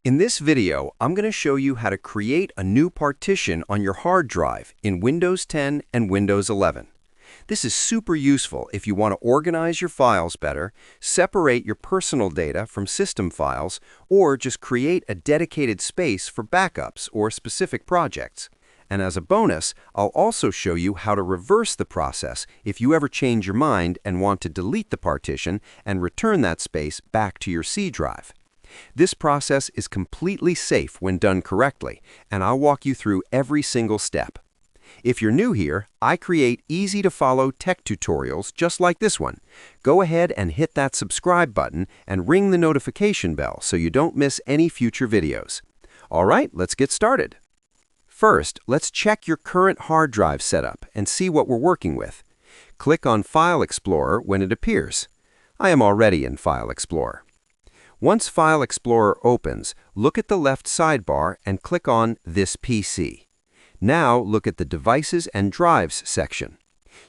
In this video, I'm going to show you how to create a new partition on your hard drive in Windows 10 and Windows 11. This is super useful if you want to organize your files better, separate your personal data from system files, or just create a dedicated space for backups or specific projects. And as a bonus, I'll also show you how to reverse the process if you ever change your mind and want to delete the partition and return that space back to your C drive. This process is completely safe when done correctly, and I'll walk you through every single step. If you're new here, I create easy-to-follow tech tutorials just like this one. Go ahead and hit that subscribe button and ring the notification bell so you don't miss any future videos. All right, let's get started. First, let's check your current hard drive setup and see what we're working with. Click on File Explorer when it appears. I am already in File Explorer. Once File Explorer opens, look at the left sidebar and click on This PC. Now look at the Devices and Drives section.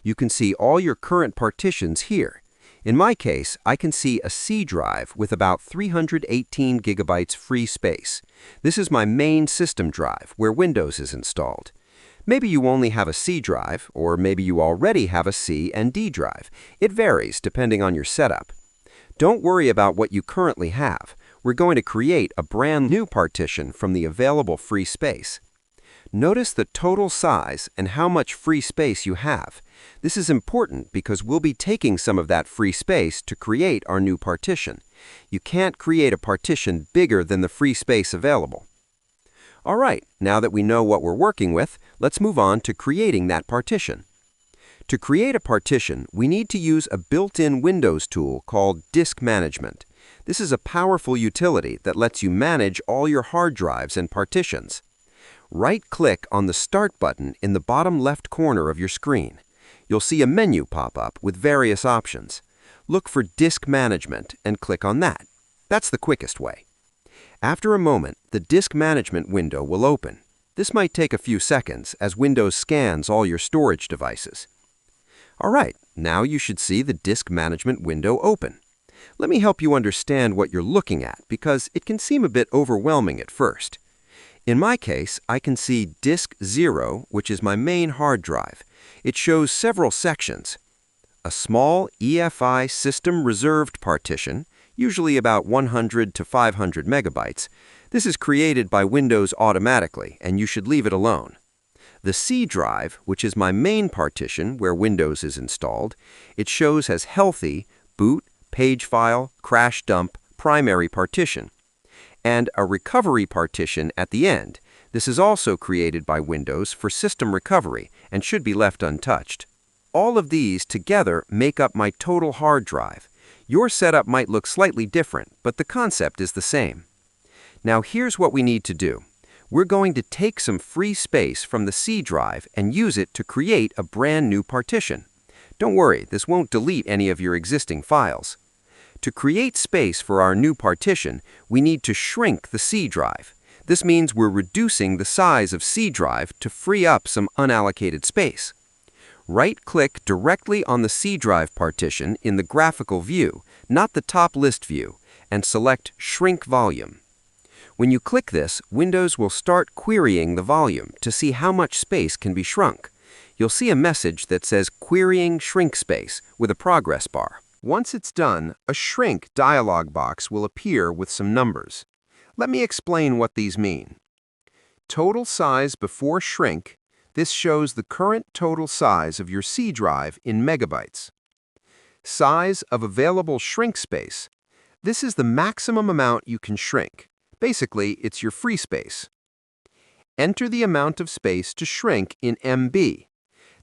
You can see all your current partitions here. In my case, I can see a C drive with about 318 gigabytes free space. This is my main system drive where Windows is installed. Maybe you only have a C drive, or maybe you already have a C and D drive. It varies depending on your setup. Don't worry about what you currently have. We're going to create a brand new partition from the available free space. Notice the total size and how much free space you have. This is important because we'll be taking some of that free space to create our new partition. You can't create a partition bigger than the free space available. All right, now that we know what we're working with, let's move on to creating that partition. To create a partition, we need to use a built-in Windows tool called Disk Management. This is a powerful utility that lets you manage all your hard drives and partitions. Right-click on the Start button in the bottom left corner of your screen. You'll see a menu pop up with various options. Look for Disk Management and click on that. That's the quickest way. After a moment, the Disk Management window will open. This might take a few seconds as Windows scans all your storage devices. All right, now you should see the Disk Management window open. Let me help you understand what you're looking at because it can seem a bit overwhelming at first. In my case, I can see Disk 0, which is my main hard drive. It shows several sections. A small EFI system reserved partition, usually about 100 to 500 megabytes. This is created by Windows automatically, and you should leave it alone. The C drive, which is my main partition where Windows is installed, it shows as healthy, boot, page file, crash dump, primary partition. And a recovery partition at the end. This is also created by Windows for system recovery and should be left untouched. All of these together make up my total hard drive. Your setup might look slightly different, but the concept is the same. Now here's what we need to do. We're going to take some free space from the C drive and use it to create a brand new partition. Don't worry, this won't delete any of your existing files. To create space for our new partition, we need to shrink the C drive. This means we're reducing the size of C drive to free up some unallocated space. Right-click directly on the C drive partition in the graphical view, not the top list view, and select Shrink Volume. When you click this, Windows will start querying the volume to see how much space can be shrunk. You'll see a message that says Querying Shrink Space with a progress bar. Once it's done, a Shrink dialog box will appear with some numbers. Let me explain what these mean. Total size before shrink. This shows the current total size of your C drive in megabytes. Size of available shrink space. This is the maximum amount you can shrink. Basically, it's your free space. Enter the amount of space to shrink in MB.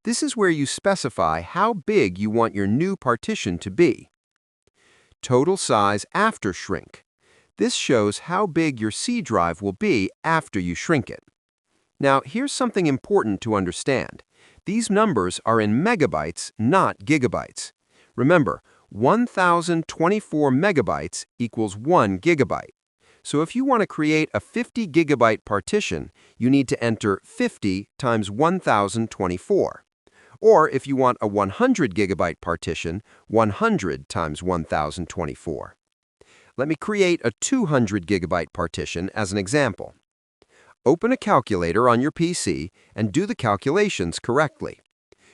This is where you specify how big you want your new partition to be. Total size after shrink. This shows how big your C drive will be after you shrink it. Now, here's something important to understand. These numbers are in megabytes, not gigabytes. Remember, 1024 megabytes equals 1 gigabyte. So if you want to create a 50 gigabyte partition, you need to enter 50 times 1024. Or if you want a 100 gigabyte partition, 100 times 1024. Let me create a 200 gigabyte partition as an example. Open a calculator on your PC and do the calculations correctly.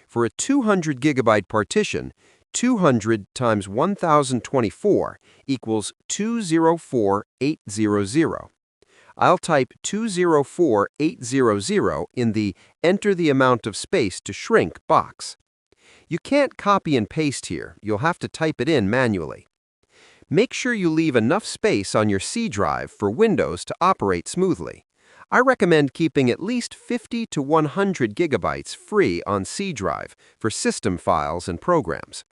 For a 200 gigabyte partition, 200 times 1024 equals 204800. I'll type 204800 in the Enter the amount of space to shrink box. You can't copy and paste here. You'll have to type it in manually. Make sure you leave enough space on your C drive for Windows to operate smoothly. I recommend keeping at least 50 to 100 gigabytes free on C drive for system files and programs.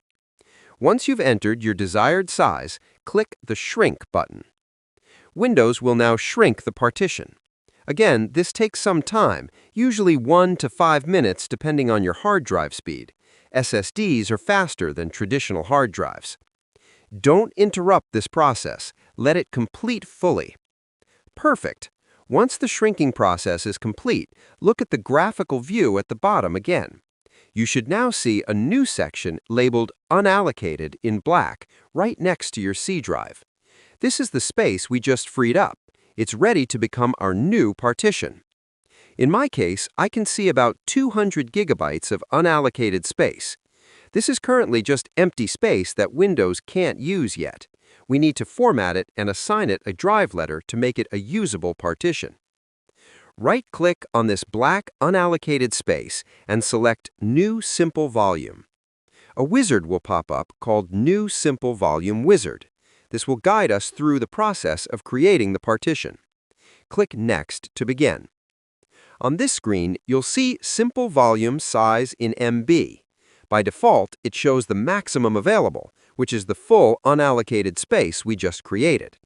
Once you've entered your desired size, click the Shrink button. Windows will now shrink the partition. Again, this takes some time, usually 1 to 5 minutes depending on your hard drive speed. SSDs are faster than traditional hard drives. Don't interrupt this process. Let it complete fully. Perfect. Once the shrinking process is complete, look at the graphical view at the bottom again. You should now see a new section labeled Unallocated in black right next to your C drive. This is the space we just freed up. It's ready to become our new partition. In my case, I can see about 200 gigabytes of unallocated space. This is currently just empty space that Windows can't use yet. We need to format it and assign it a drive letter to make it a usable partition. Right-click on this black unallocated space and select New Simple Volume. A wizard will pop up called New Simple Volume Wizard. This will guide us through the process of creating the partition. Click Next to begin. On this screen, you'll see Simple Volume Size in MB. By default, it shows the maximum available, which is the full unallocated space we just created.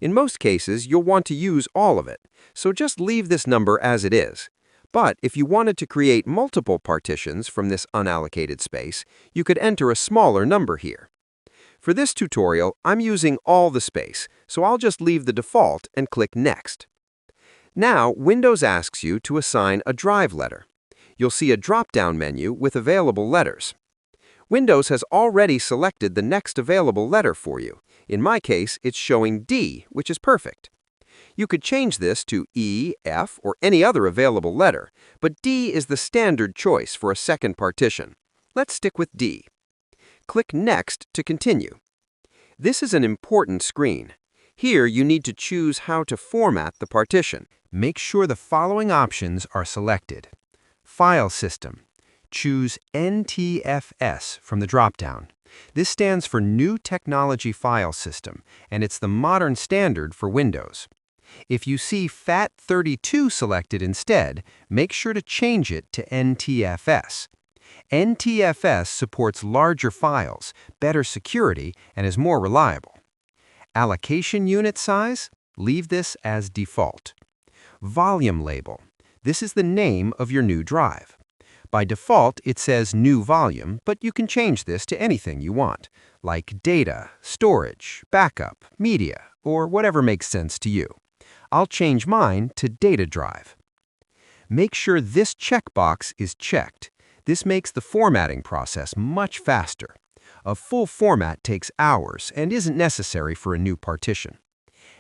In most cases, you'll want to use all of it, so just leave this number as it is. But if you wanted to create multiple partitions from this unallocated space, you could enter a smaller number here. For this tutorial, I'm using all the space, so I'll just leave the default and click Next. Now, Windows asks you to assign a drive letter. You'll see a drop-down menu with available letters. Windows has already selected the next available letter for you. In my case, it's showing D, which is perfect. You could change this to E, F, or any other available letter, but D is the standard choice for a second partition. Let's stick with D. Click Next to continue. This is an important screen. Here, you need to choose how to format the partition. Make sure the following options are selected. File System. Choose NTFS from the drop-down. This stands for New Technology File System, and it's the modern standard for Windows. If you see FAT32 selected instead, make sure to change it to NTFS. NTFS supports larger files, better security, and is more reliable. Allocation unit size? Leave this as default. Volume label. This is the name of your new drive. By default, it says New Volume, but you can change this to anything you want, like data, storage, backup, media, or whatever makes sense to you. I'll change mine to Data Drive. Make sure this checkbox is checked. This makes the formatting process much faster. A full format takes hours and isn't necessary for a new partition.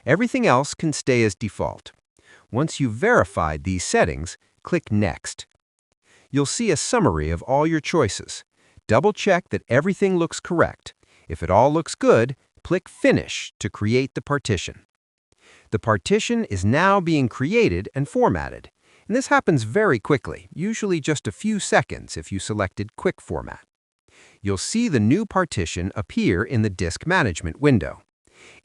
Everything else can stay as default. Once you've verified these settings, click Next. You'll see a summary of all your choices. Double-check that everything looks correct. If it all looks good, click Finish to create the partition. The partition is now being created and formatted, and this happens very quickly, usually just a few seconds if you selected Quick Format. You'll see the new partition appear in the Disk Management window.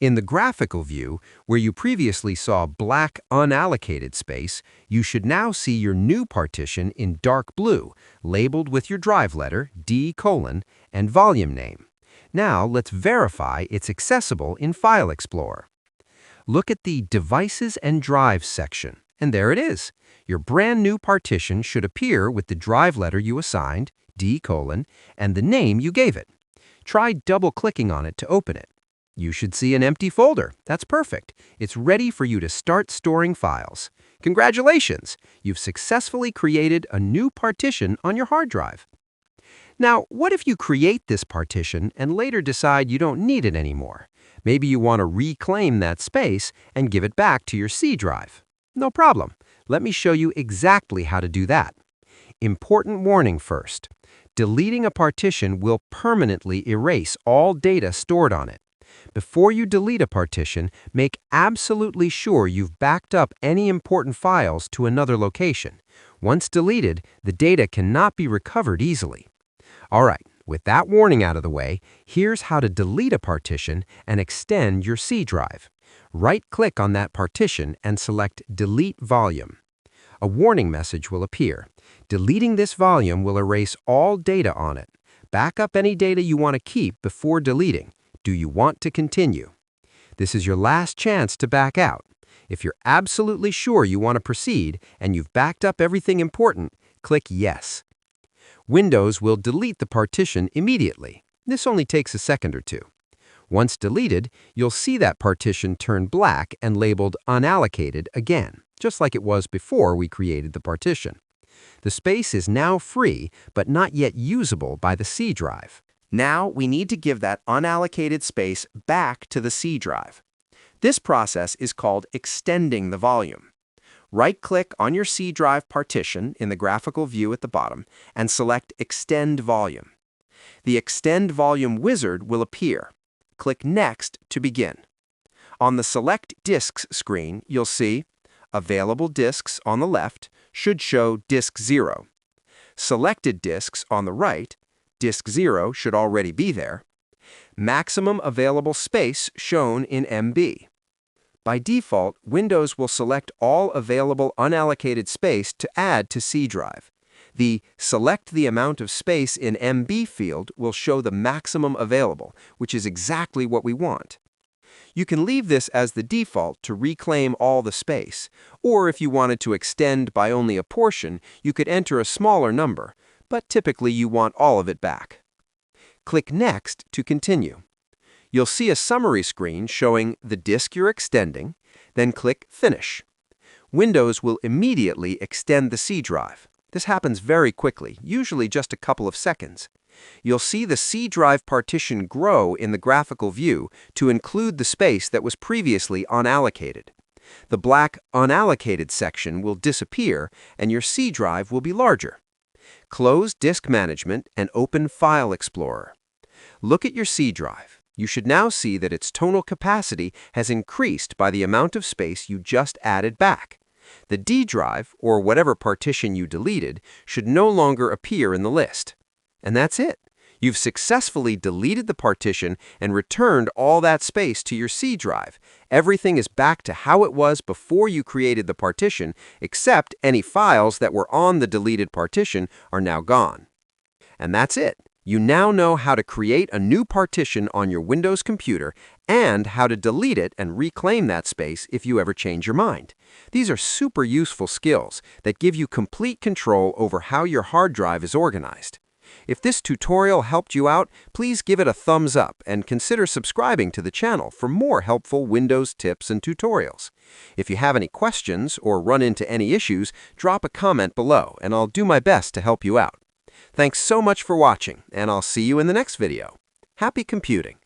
In the graphical view, where you previously saw black unallocated space, you should now see your new partition in dark blue, labeled with your drive letter, D:, and volume name. Now let's verify it's accessible in File Explorer. Look at the Devices and Drives section, and there it is. Your brand new partition should appear with the drive letter you assigned, D:, and the name you gave it. Try double-clicking on it to open it. You should see an empty folder. That's perfect. It's ready for you to start storing files. Congratulations! You've successfully created a new partition on your hard drive. Now, what if you create this partition and later decide you don't need it anymore? Maybe you want to reclaim that space and give it back to your C drive. No problem. Let me show you exactly how to do that. Important warning first. Deleting a partition will permanently erase all data stored on it. Before you delete a partition, make absolutely sure you've backed up any important files to another location. Once deleted, the data cannot be recovered easily. All right, with that warning out of the way, here's how to delete a partition and extend your C drive. Right-click on that partition and select Delete Volume. A warning message will appear. Deleting this volume will erase all data on it. Back up any data you want to keep before deleting. Do you want to continue? This is your last chance to back out. If you're absolutely sure you want to proceed and you've backed up everything important, click Yes. Windows will delete the partition immediately. This only takes a second or two. Once deleted, you'll see that partition turn black and labeled Unallocated again, just like it was before we created the partition. The space is now free, but not yet usable by the C drive. Now we need to give that unallocated space back to the C drive. This process is called extending the volume. Right-click on your C drive partition in the graphical view at the bottom and select Extend Volume. The Extend Volume wizard will appear. Click Next to begin. On the Select Disks screen, you'll see Available Disks on the left should show Disk 0. Selected Disks on the right, Disk 0 should already be there. Maximum Available Space shown in MB. By default, Windows will select all available unallocated space to add to C drive. The Select the amount of space in MB field will show the maximum available, which is exactly what we want. You can leave this as the default to reclaim all the space, or if you wanted to extend by only a portion, you could enter a smaller number, but typically you want all of it back. Click Next to continue. You'll see a summary screen showing the disk you're extending, then click Finish. Windows will immediately extend the C drive. This happens very quickly, usually just a couple of seconds. You'll see the C drive partition grow in the graphical view to include the space that was previously unallocated. The black Unallocated section will disappear and your C drive will be larger. Close Disk Management and open File Explorer. Look at your C drive. You should now see that its total capacity has increased by the amount of space you just added back. The D drive, or whatever partition you deleted, should no longer appear in the list. And that's it. You've successfully deleted the partition and returned all that space to your C drive. Everything is back to how it was before you created the partition, except any files that were on the deleted partition are now gone. And that's it. You now know how to create a new partition on your Windows computer and how to delete it and reclaim that space if you ever change your mind. These are super useful skills that give you complete control over how your hard drive is organized. If this tutorial helped you out, please give it a thumbs up and consider subscribing to the channel for more helpful Windows tips and tutorials. If you have any questions or run into any issues, drop a comment below and I'll do my best to help you out. Thanks so much for watching, and I'll see you in the next video. Happy computing!